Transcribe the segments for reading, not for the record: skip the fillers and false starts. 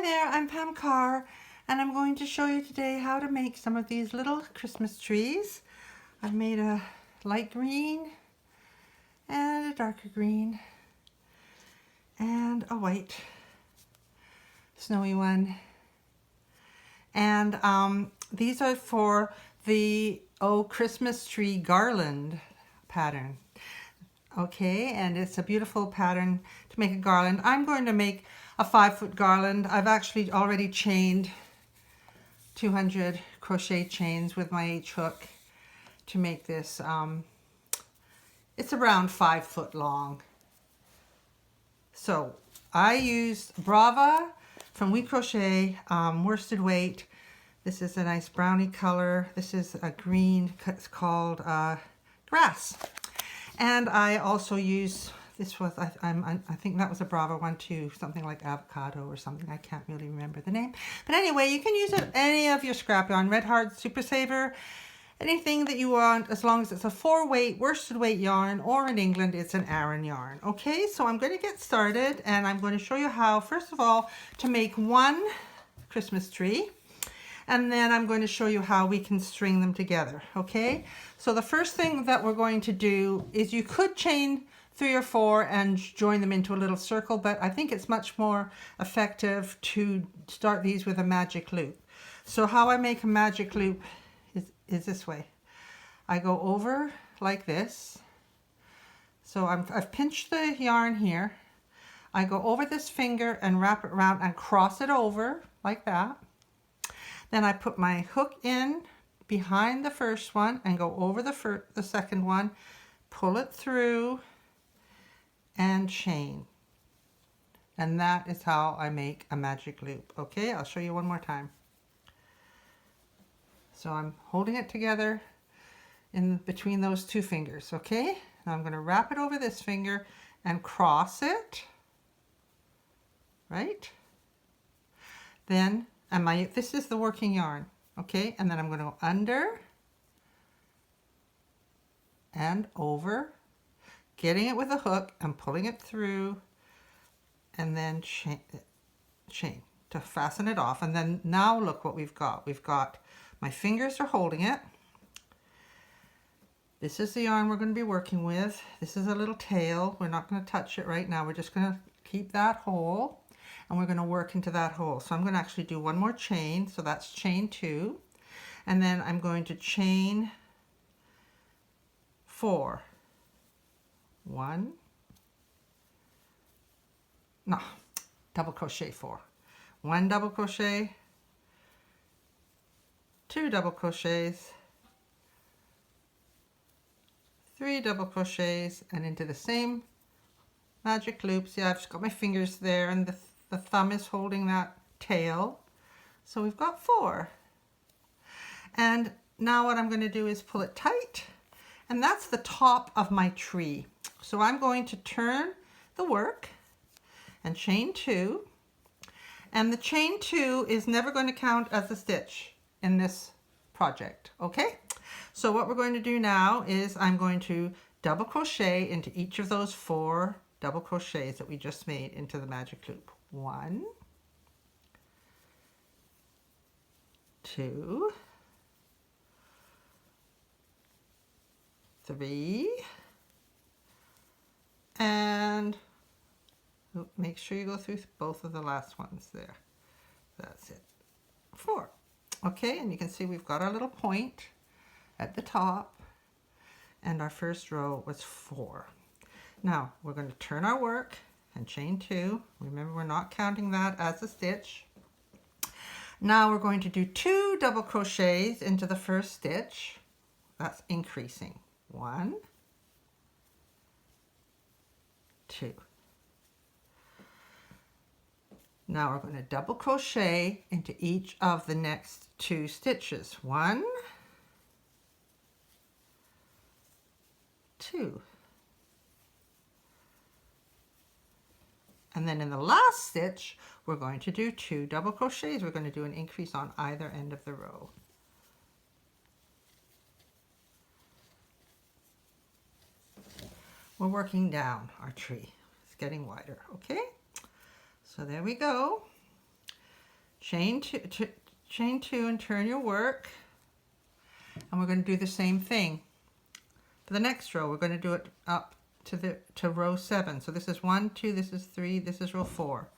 there, I'm Pam Carr, and I'm going to show you today how to make some of these little Christmas trees. I've made a light green and a darker green and a white snowy one. And these are for the Christmas Tree Garland pattern. Okay, and it's a beautiful pattern to make a garland. I'm going to make a 5-foot garland. I've actually already chained 200 crochet chains with my H hook to make this. It's around 5 foot long. So I used Brava from We Crochet, worsted weight. This is a nice brownie color. This is a green, it's called grass. And I also use, this was, I think that was a Brava one too, something like avocado or something. I can't really remember the name. But anyway, you can use any of your scrap yarn, Red Heart, Super Saver, anything that you want, as long as it's a 4-weight, worsted weight yarn, or in England, it's an Aran yarn. Okay, so I'm going to get started, and I'm going to show you how, first of all, to make one Christmas tree. And then I'm going to show you how we can string them together, okay? So the first thing that we're going to do is you could chain 3 or 4 and join them into a little circle, but I think it's much more effective to start these with a magic loop. So how I make a magic loop is this way. I go over like this. So I've pinched the yarn here. I go over this finger and wrap it around and cross it over like that. Then I put my hook in behind the first one and go over the second one, pull it through, and chain. And that is how I make a magic loop. Okay, I'll show you one more time. So I'm holding it together in between those 2 fingers, okay? Now I'm going to wrap it over this finger and cross it, right? Then, this is the working yarn, okay? And then I'm going to go under and over, getting it with a hook and pulling it through, and then chain to fasten it off. And then now look what we've got. We've got, my fingers are holding it. This is the yarn we're going to be working with. This is a little tail. We're not going to touch it right now. We're just going to keep that whole. And we're going to work into that hole. So I'm going to actually do one more chain. So that's chain 2. And then I'm going to chain 4. 1. No, double crochet 4. 1 double crochet, 2 double crochets, 3 double crochets, and into the same magic loop. See, I've just got my fingers there, and the thumb is holding that tail. So we've got 4. And now what I'm going to do is pull it tight, and that's the top of my tree. So I'm going to turn the work and chain 2. And the chain 2 is never going to count as a stitch in this project, okay? So what we're going to do now is I'm going to double crochet into each of those 4 double crochets that we just made into the magic loop. 1, 2, 3, and make sure you go through both of the last ones there. That's it. 4. Okay, and you can see we've got our little point at the top, and our first row was 4. Now we're going to turn our work and chain 2. Remember, we're not counting that as a stitch. Now we're going to do 2 double crochets into the first stitch. That's increasing. 1, 2. Now we're going to double crochet into each of the next 2 stitches. 1, 2. And then in the last stitch, we're going to do 2 double crochets. We're going to do an increase on either end of the row. We're working down our tree. It's getting wider, okay? So there we go. chain two and turn your work. And we're going to do the same thing for the next row. We're going to do it up to row 7. So this is 1, 2, this is 3, this is row 4.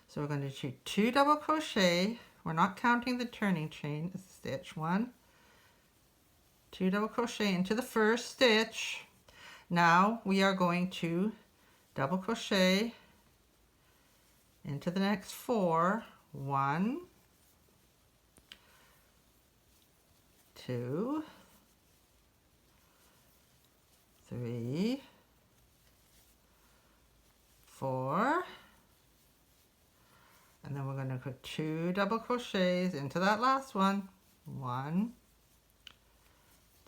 So we're going to do 2 double crochet. We're not counting the turning chain stitch. 1, 2 double crochet into the first stitch. Now we are going to double crochet into the next 4. 1, 2, 3, 4, and then we're going to put 2 double crochets into that last one. 1,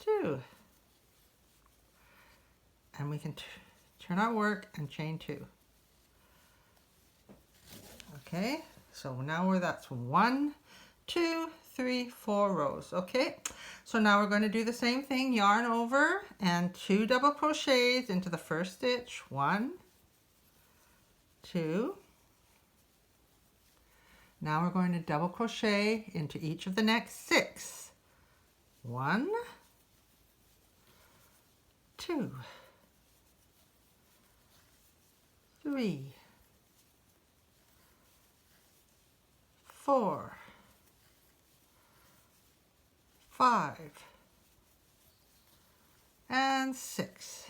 2, and we can turn our work and chain 2. Okay, so now that's 1, 2, 3, 4 rows. Okay, so now we're going to do the same thing. Yarn over and 2 double crochets into the first stitch. 1, 2. Now we're going to double crochet into each of the next 6. 1, 2, 3, 4, 5, and 6.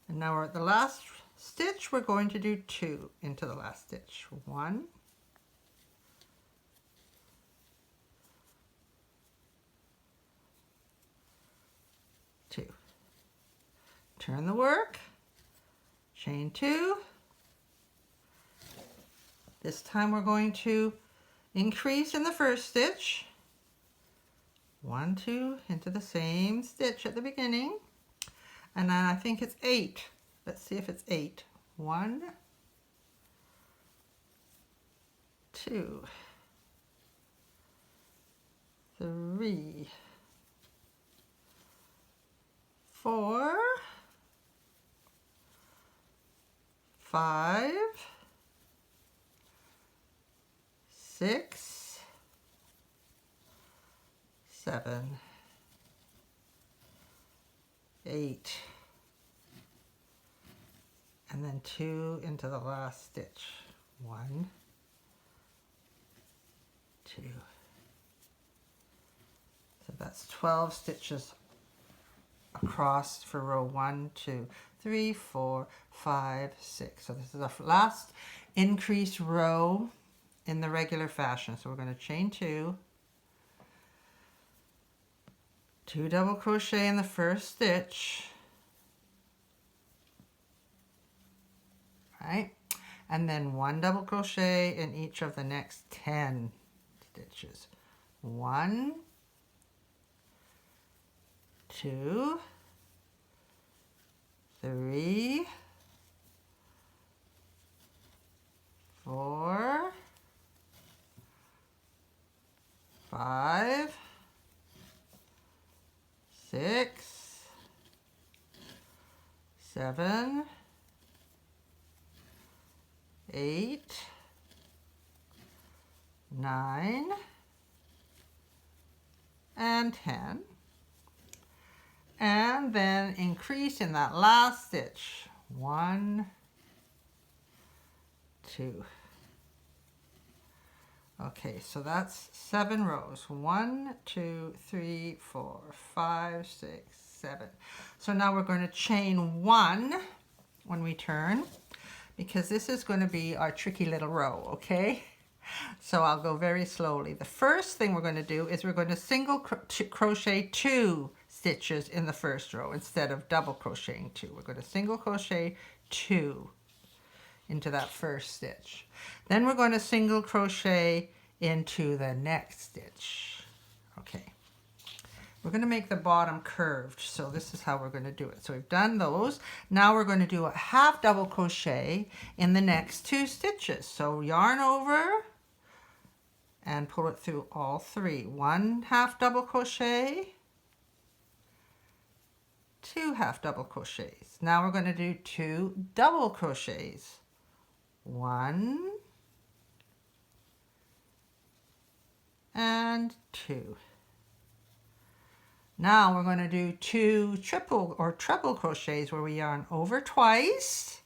And now we're at the last stitch. We're going to do 2 into the last stitch. 1, 2. Turn the work, chain 2. This time we're going to increase in the first stitch. 1, 2 into the same stitch at the beginning, and then I think it's 8. Let's see if it's 8. 1, 2, 3, 4, 5, 6, 7, 8, and then 2 into the last stitch. 1, 2. So that's 12 stitches across for row 1, 2, 3, 4, 5, 6. So this is our last increased row in the regular fashion. So we're going to chain 2, 2 double crochet in the first stitch, right? And then 1 double crochet in each of the next 10 stitches. 1, 2, 3, 4, 5, 6, 7, 8, 9, and 10. And then increase in that last stitch. 1, 2. Okay, so that's 7 rows. 1, 2, 3, 4, 5, 6, 7. So now we're going to chain 1 when we turn, because this is going to be our tricky little row, okay? So I'll go very slowly. The first thing we're going to do is we're going to single crochet 2 stitches in the first row instead of double crocheting 2. We're going to single crochet 2 into that first stitch. Then we're going to single crochet into the next stitch. Okay. We're going to make the bottom curved, so this is how we're going to do it. So we've done those. Now we're going to do a half double crochet in the next 2 stitches. So yarn over and pull it through all 3. 1 half double crochet, 2 half double crochets. Now we're going to do 2 double crochets. 1, and 2. Now we're going to do 2 triple or treble crochets where we yarn over twice,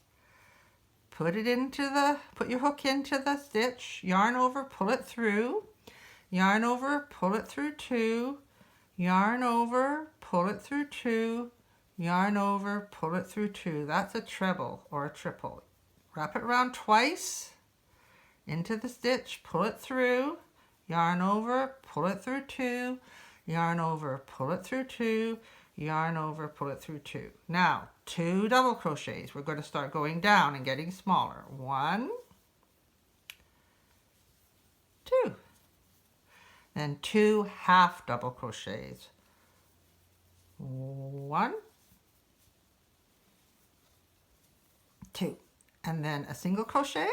put your hook into the stitch, yarn over, pull it through, yarn over, pull it through 2, yarn over, pull it through 2, yarn over, pull it through 2. That's a treble or a triple. Wrap it around twice into the stitch, pull it through, yarn over, pull it through 2, yarn over, pull it through 2, yarn over, pull it through 2. Now 2 double crochets. We're going to start going down and getting smaller. 1, 2. Then 2 half double crochets. 1, 2. And then a single crochet,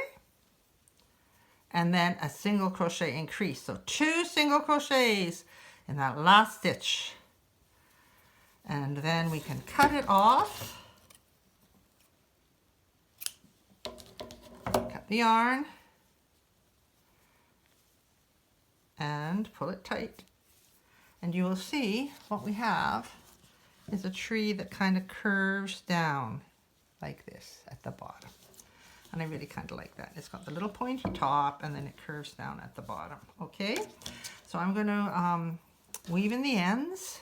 and then a single crochet increase. So 2 single crochets in that last stitch. And then we can cut it off. Cut the yarn and pull it tight. And you will see what we have is a tree that kind of curves down like this at the bottom. And I really kind of like that. It's got the little pointy top and then it curves down at the bottom. Okay, so I'm going to weave in the ends.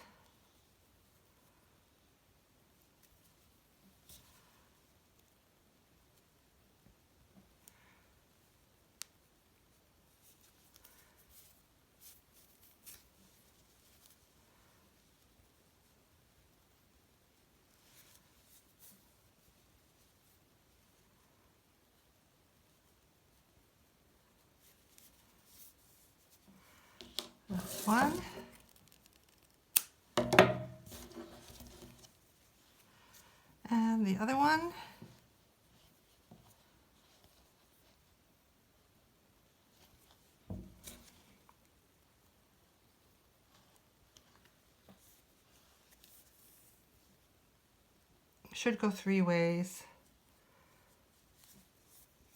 One. And the other one. Should go 3 ways.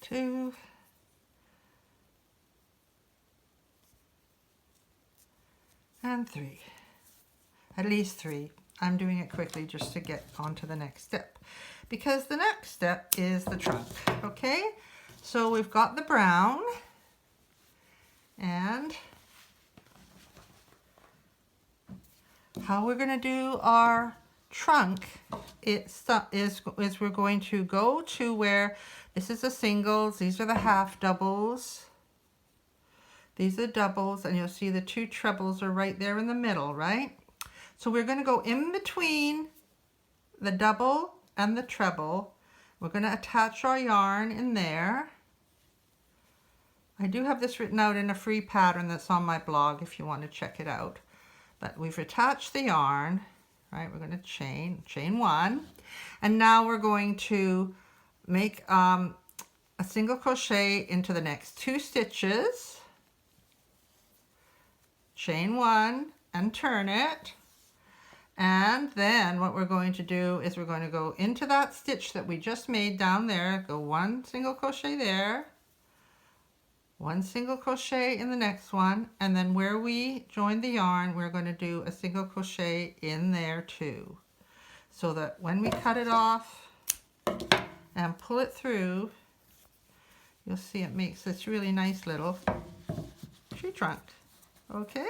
2. And 3. At least 3. I'm doing it quickly just to get on to the next step, because the next step is the trunk. Okay, so we've got the brown, and how we're going to do our trunk is we're going to go to where this is the singles, these are the half doubles, these are doubles, and you'll see the 2 trebles are right there in the middle, right? So we're going to go in between the double and the treble. We're going to attach our yarn in there. I do have this written out in a free pattern that's on my blog if you want to check it out. But we've attached the yarn, right? We're going to chain 1. And now we're going to make a single crochet into the next 2 stitches. Chain 1 and turn it. And then what we're going to do is we're going to go into that stitch that we just made down there, go 1 single crochet there, 1 single crochet in the next one, and then where we joined the yarn, we're going to do a single crochet in there too. So that when we cut it off and pull it through, you'll see it makes this really nice little tree trunk. Okay,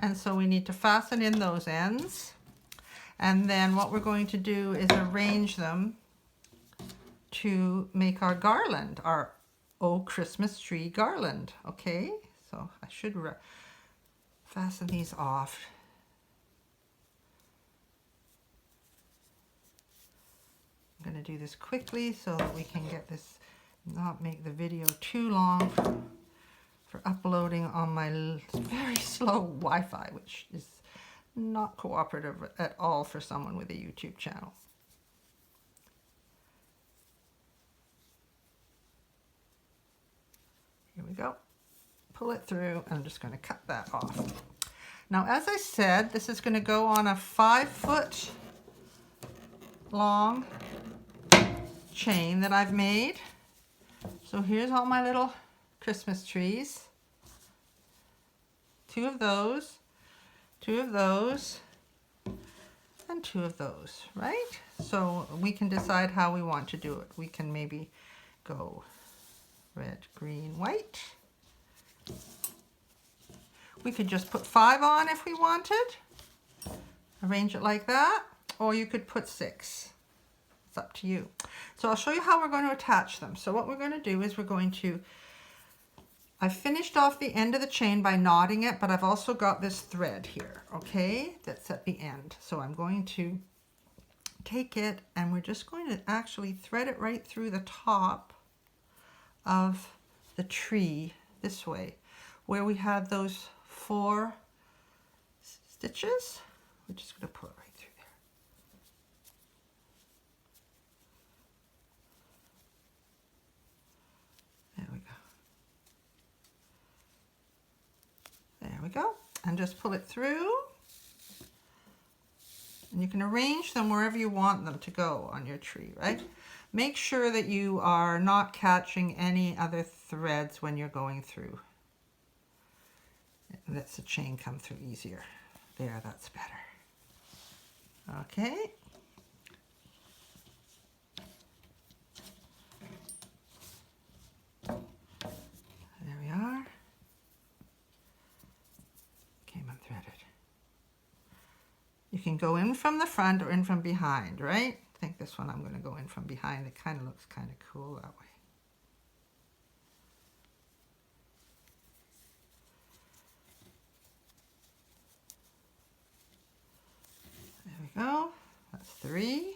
and so we need to fasten in those ends. And then what we're going to do is arrange them to make our garland, our Oh Christmas Tree Garland. Okay, so I should fasten these off. I'm going to do this quickly so that we can get this, not make the video too long for uploading on my very slow Wi-Fi, which is not cooperative at all for someone with a YouTube channel. Here we go. Pull it through, and I'm just going to cut that off. Now, as I said, this is going to go on a 5-foot long chain that I've made. So here's all my little Christmas trees. 2 of those, 2 of those, and 2 of those, right? So we can decide how we want to do it. We can maybe go red, green, white. We could just put 5 on if we wanted. Arrange it like that, or you could put 6. It's up to you. So I'll show you how we're going to attach them. So what we're going to do is we're going to, I've finished off the end of the chain by knotting it, but I've also got this thread here, okay, that's at the end. So I'm going to take it and we're just going to actually thread it right through the top of the tree this way, where we had those 4 stitches. We're just going to pull it right through there. There we go. There we go. And just pull it through. And you can arrange them wherever you want them to go on your tree, right? Make sure that you are not catching any other threads when you're going through. It lets the chain come through easier. There, that's better. Okay. There we are. Came unthreaded. You can go in from the front or in from behind, right? I think this one I'm going to go in from behind. It kind of looks kind of cool that way. There we go. That's 3.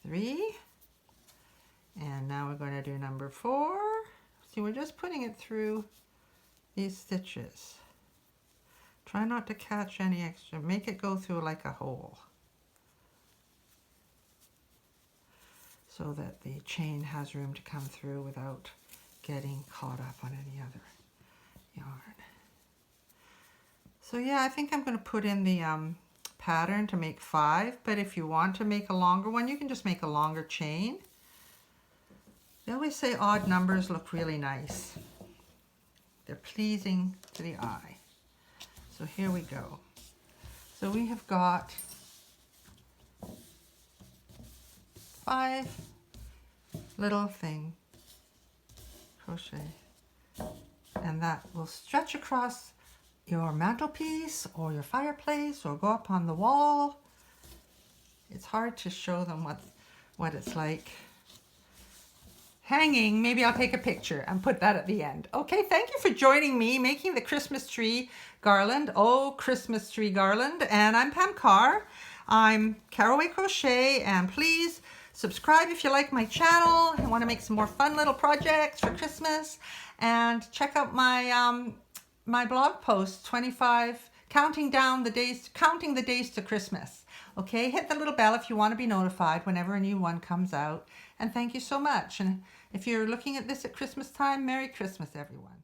3. And now we're going to do number 4. See, we're just putting it through these stitches. Try not to catch any extra. Make it go through like a hole, so that the chain has room to come through without getting caught up on any other yarn. So yeah, I think I'm going to put in the pattern to make 5, but if you want to make a longer one, you can just make a longer chain. They always say odd numbers look really nice. They're pleasing to the eye. So here we go. So we have got 5 little thing crochet, and that will stretch across your mantelpiece or your fireplace or go up on the wall. It's hard to show them what it's like hanging. Maybe I'll take a picture and put that at the end. Okay, thank you for joining me making the Christmas tree garland. Oh, Christmas tree garland. And I'm Pam Carr. I'm Caraway Crochet, and please subscribe if you like my channel. I want to make some more fun little projects for Christmas, and check out my my blog post 25 counting the days to Christmas. Okay, hit the little bell if you want to be notified whenever a new one comes out. And thank you so much. And if you're looking at this at Christmas time, Merry Christmas, everyone.